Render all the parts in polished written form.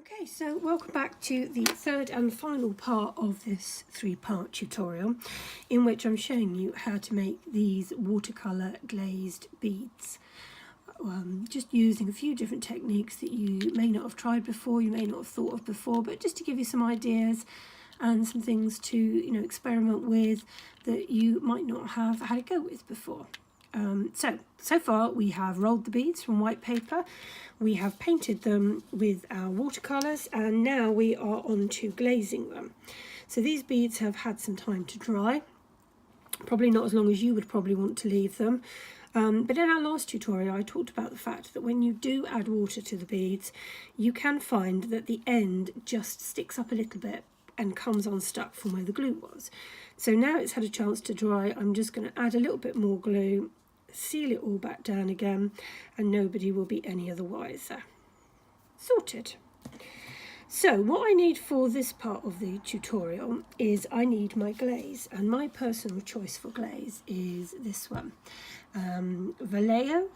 Okay, so welcome back to the third and final part of this three-part tutorial in which I'm showing you how to make these watercolour glazed beads. Just using a few different techniques that you may not have tried before, you may not have thought of before, but just to give you some ideas and some things to experiment with that you might not have had a go with before. So far we have rolled the beads from white paper, we have painted them with our watercolours, and now we are on to glazing them. So these beads have had some time to dry, probably not as long as you would probably want to leave them. But in our last tutorial I talked about the fact that when you do add water to the beads, you can find that the end just sticks up a little bit and comes unstuck from where the glue was. So now it's had a chance to dry, I'm just going to add a little bit more glue, seal it all back down again, and nobody will be any other wiser. Sorted. So what I need for this part of the tutorial is I need my glaze, and my personal choice for glaze is this one, Vallejo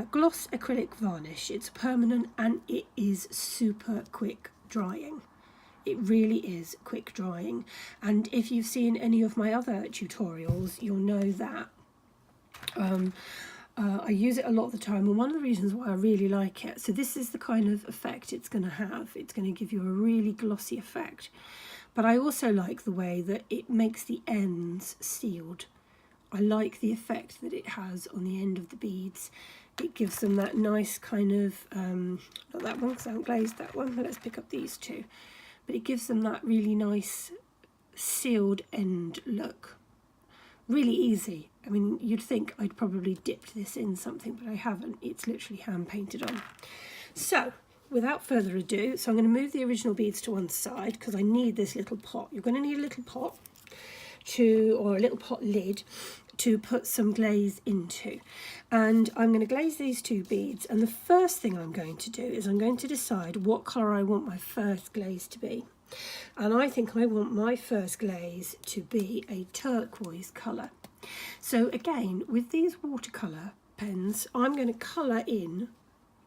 Gloss Acrylic Varnish. It's permanent and it is super quick drying. It really is quick drying, and if you've seen any of my other tutorials you'll know that I use it a lot of the time, and one of the reasons why I really like it, so this is the kind of effect it's going to have. It's going to give you a really glossy effect, but I also like the way that it makes the ends sealed. I like the effect that it has on the end of the beads. It gives them that nice kind of, not that one because I haven't glazed that one, but let's pick up these two. But it gives them that really nice sealed end look. Really easy. I mean, you'd think I'd probably dipped this in something, but I haven't. It's literally hand painted on. So without further ado, so I'm going to move the original beads to one side because I need this little pot. You're going to need a little pot or a little pot lid to put some glaze into, and I'm going to glaze these two beads, and the first thing I'm going to do is I'm going to decide what colour I want my first glaze to be, and I think I want my first glaze to be a turquoise colour. So again, with these watercolour pens I'm going to colour in,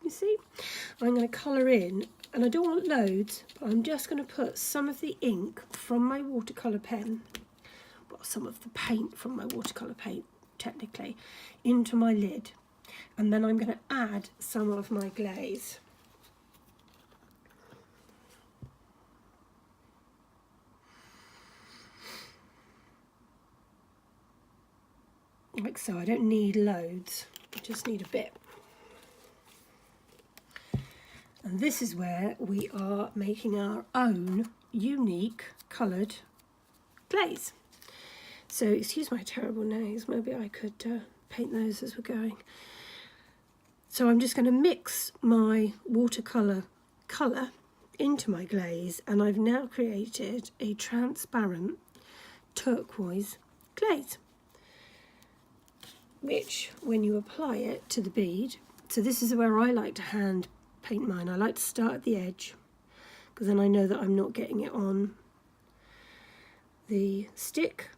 you see, I'm going to colour in, and I don't want loads, but I'm just going to put some of the ink from my watercolour pen, some of the paint from my watercolour paint technically, into my lid, and then I'm going to add some of my glaze. Like so. I don't need loads, I just need a bit. And this is where we are making our own unique coloured glaze. So excuse my terrible nails, maybe I could paint those as we're going. So I'm just going to mix my watercolour colour into my glaze, and I've now created a transparent turquoise glaze, which when you apply it to the bead, so this is where I like to hand paint mine. I like to start at the edge because then I know that I'm not getting it on the stick,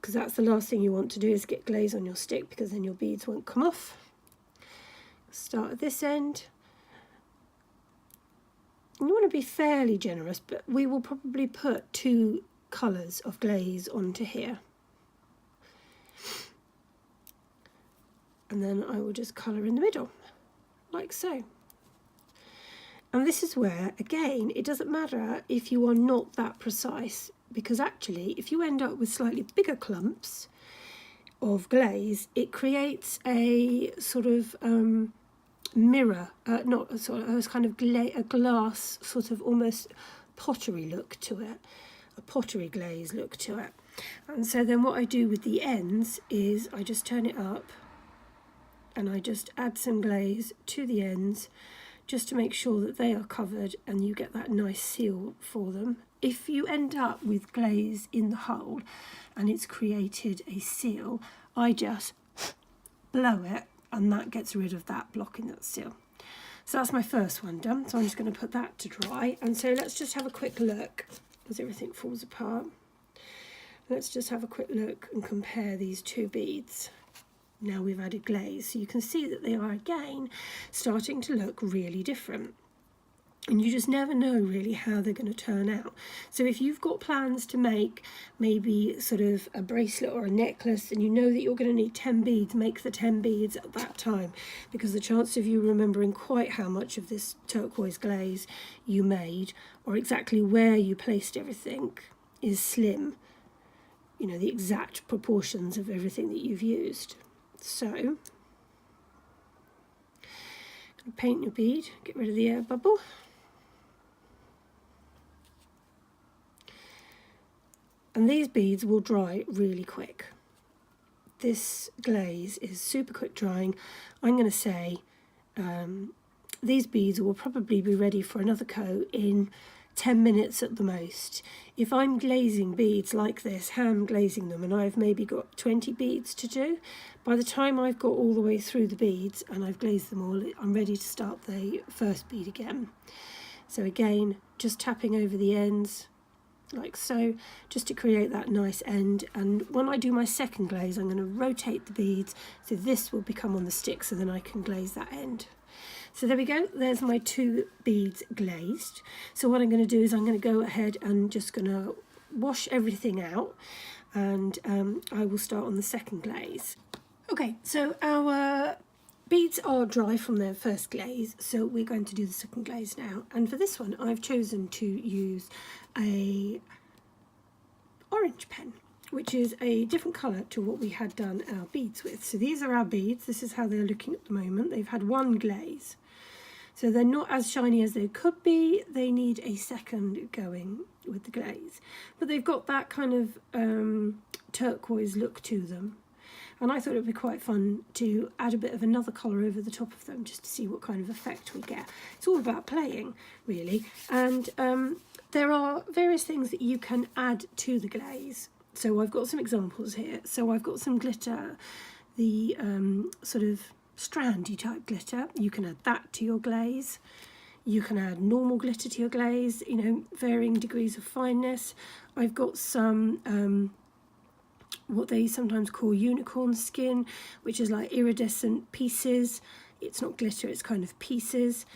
because that's the last thing you want to do is get glaze on your stick, because then your beads won't come off. Start at this end. You want to be fairly generous, but we will probably put 2 colours of glaze onto here. And then I will just colour in the middle, like so. And this is where, again, it doesn't matter if you are not that precise, because actually if you end up with slightly bigger clumps of glaze, it creates a sort of mirror, not a sort of, a kind of a glass sort of almost pottery look to it, a pottery glaze look to it. And so then what I do with the ends is I just turn it up and I just add some glaze to the ends just to make sure that they are covered and you get that nice seal for them. If you end up with glaze in the hole and it's created a seal, I just blow it and that gets rid of that blocking that seal. So that's my first one done, so I'm just going to put that to dry. And so let's just have a quick look as everything falls apart. Let's just have a quick look and compare these two beads. now we've added glaze. So you can see that they are again starting to look really different. And you just never know really how they're going to turn out. So if you've got plans to make maybe sort of a bracelet or a necklace, and you know that you're going to need 10 beads, make the 10 beads at that time, because the chance of you remembering quite how much of this turquoise glaze you made or exactly where you placed everything is slim. You know, the exact proportions of everything that you've used. So, paint your bead, get rid of the air bubble. And these beads will dry really quick. This glaze is super quick drying. I'm going to say these beads will probably be ready for another coat in 10 minutes at the most. If I'm glazing beads like this, hand glazing them, and I've maybe got 20 beads to do, by the time I've got all the way through the beads and I've glazed them all, I'm ready to start the first bead again. So again, just tapping over the ends, like so, just to create that nice end. And when I do my second glaze, I'm going to rotate the beads so this will become on the stick, so then I can glaze that end. So there we go, there's my 2 beads glazed. So what I'm going to do is I'm going to go ahead and just going to wash everything out, and I will start on the second glaze. Okay, so our beads are dry from their first glaze, so we're going to do the second glaze now. And for this one, I've chosen to use a orange pen, which is a different colour to what we had done our beads with. So these are our beads. This is how they're looking at the moment. They've had 1 glaze, so they're not as shiny as they could be. They need a second going with the glaze, but they've got that kind of turquoise look to them. And I thought it would be quite fun to add a bit of another colour over the top of them, just to see what kind of effect we get. It's all about playing, really. And there are various things that you can add to the glaze. So I've got some examples here. So I've got some glitter, the sort of strandy type glitter. You can add that to your glaze. You can add normal glitter to your glaze, you know, varying degrees of fineness. I've got some what they sometimes call unicorn skin, which is like iridescent pieces. It's not glitter, it's kind of pieces.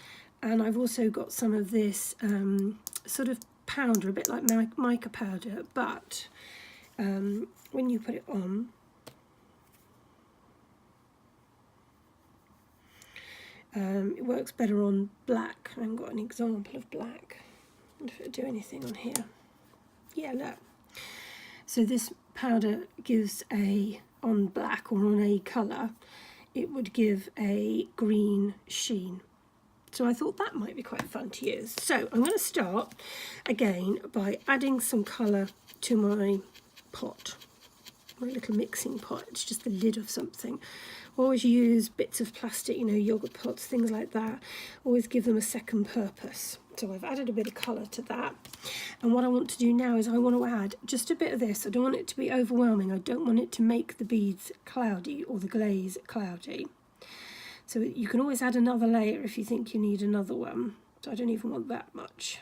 And I've also got some of this sort of powder, a bit like mica powder, but when you put it on, it works better on black. I haven't got an example of black. I wonder if it'll do anything on here. Yeah, look. So this powder gives on black or on a colour, it would give a green sheen. So I thought that might be quite fun to use. So I'm going to start again by adding some colour to my pot, my little mixing pot. It's just the lid of something. Always use bits of plastic, you know, yogurt pots, things like that. Always give them a second purpose. So I've added a bit of colour to that. And what I want to do now is I want to add just a bit of this. I don't want it to be overwhelming. I don't want it to make the beads cloudy or the glaze cloudy. So you can always add another layer if you think you need another one. So I don't even want that much.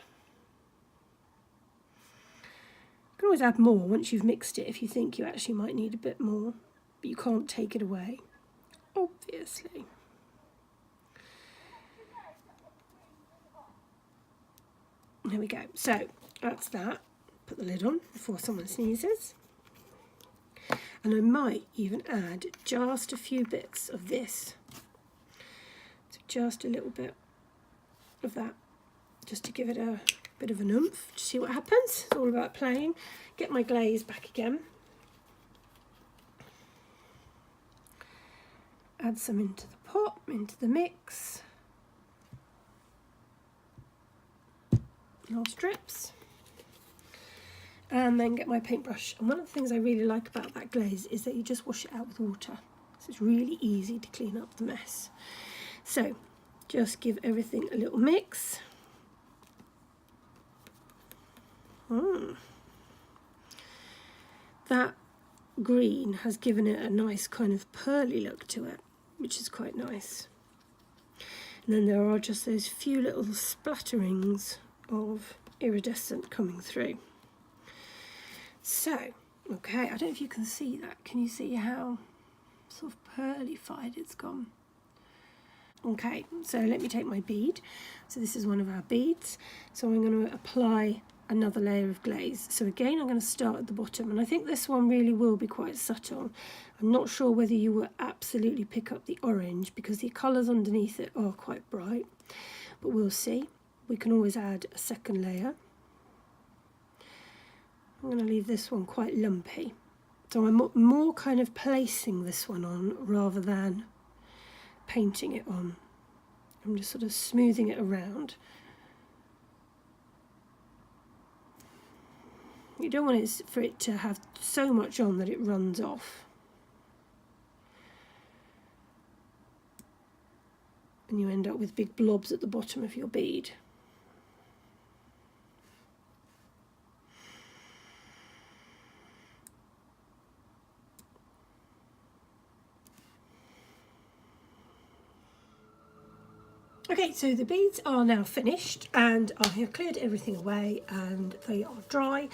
You can always add more once you've mixed it if you think you actually might need a bit more, but you can't take it away, obviously. There we go. So that's that. Put the lid on before someone sneezes. And I might even add just a few bits of this. So just a little bit of that, just to give it a bit of an oomph, to see what happens. It's all about playing. Get my glaze back again. Add some into the pot, into the mix. Little strips. And then get my paintbrush. And one of the things I really like about that glaze is that you just wash it out with water. So it's really easy to clean up the mess. So just give everything a little mix. That green has given it a nice kind of pearly look to it, which is quite nice. And then there are just those few little splatterings of iridescent coming through. So, okay, I don't know if you can see that. Can you see how sort of pearlified it's gone. Okay, so let me take my bead. So this is one of our beads. So I'm going to apply another layer of glaze. So again, I'm going to start at the bottom, and I think this one really will be quite subtle. I'm not sure whether you will absolutely pick up the orange because the colours underneath it are quite bright, but we'll see. We can always add a second layer. I'm going to leave this one quite lumpy. So I'm more kind of placing this one on rather than painting it on. I'm just sort of smoothing it around. You don't want it for it to have so much on that it runs off. And you end up with big blobs at the bottom of your bead. Okay, so the beads are now finished and I have cleared everything away and they are dry.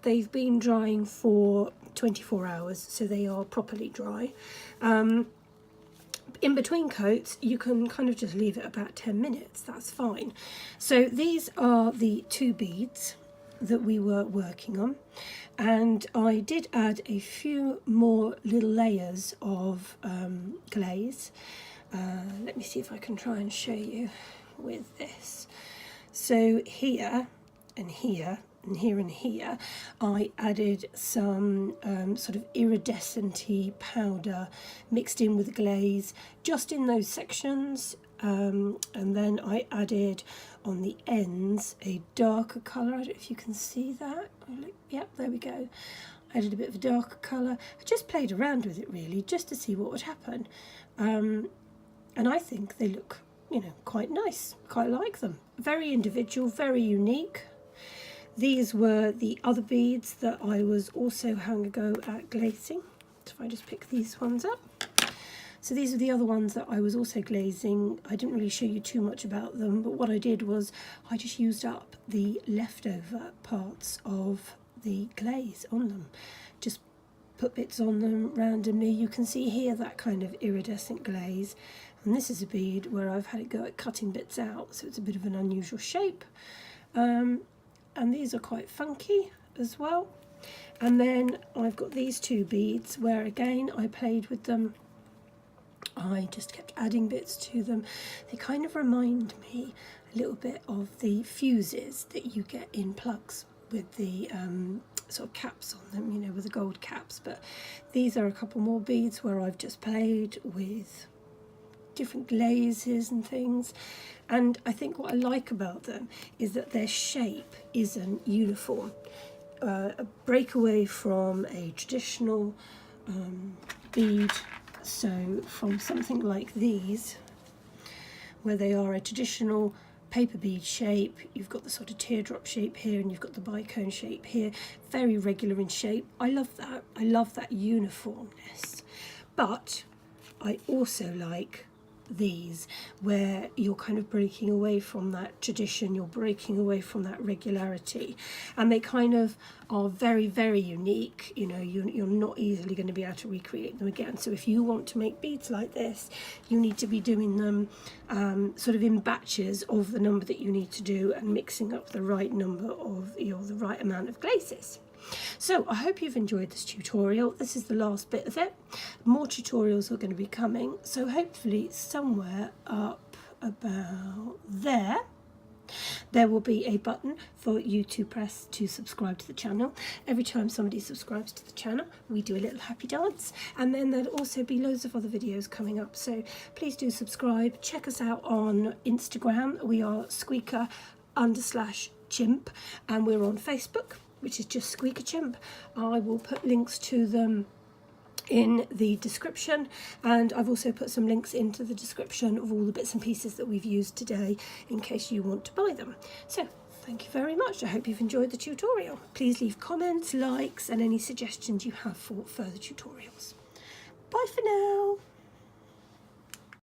They've been drying for 24 hours, so they are properly dry. In between coats, you can kind of just leave it about 10 minutes, that's fine. So these are the 2 beads that we were working on, and I did add a few more little layers of glaze. Let me see if I can try and show you with this. So here and here and here and here, I added some sort of iridescent-y powder mixed in with glaze just in those sections, and then I added on the ends a darker colour. I don't know if you can see that. Yep, there we go. I added a bit of a darker colour. I just played around with it really just to see what would happen. And I think they look, you know, quite nice. Quite like them. Very individual, very unique. These were the other beads that I was also having a go at glazing. So if I just pick these ones up. So these are the other ones that I was also glazing. I didn't really show you too much about them, but what I did was I just used up the leftover parts of the glaze on them. Just put bits on them randomly. You can see here that kind of iridescent glaze. And this is a bead where I've had it go at cutting bits out, so it's a bit of an unusual shape. And these are quite funky as well. And then I've got these 2 beads where again I played with them. I just kept adding bits to them. They kind of remind me a little bit of the fuses that you get in plugs with the sort of caps on them, you know, with the gold caps. But these are a couple more beads where I've just played with different glazes and things, and I think what I like about them is that their shape isn't uniform. A breakaway from a traditional bead, so from something like these where they are a traditional paper bead shape, you've got the sort of teardrop shape here and you've got the bicone shape here, very regular in shape. I love that uniformness, but I also like these where you're kind of breaking away from that tradition, you're breaking away from that regularity, and they kind of are very, very unique. You know, you're not easily going to be able to recreate them again. So if you want to make beads like this, you need to be doing them sort of in batches of the number that you need to do and mixing up the right number of, you know, the right amount of glazes. So I hope you've enjoyed this tutorial. This is the last bit of it. More tutorials are going to be coming, so hopefully somewhere up about there will be a button for you to press to subscribe to the channel. Every time somebody subscribes to the channel, we do a little happy dance, and then there'll also be loads of other videos coming up, so please do subscribe. Check us out on Instagram. We are Squeaker_chimp, and we're on Facebook, which is just Squeakerchimp. I will put links to them in the description, and I've also put some links into the description of all the bits and pieces that we've used today in case you want to buy them. So thank you very much. I hope you've enjoyed the tutorial. Please leave comments, likes, and any suggestions you have for further tutorials. Bye for now.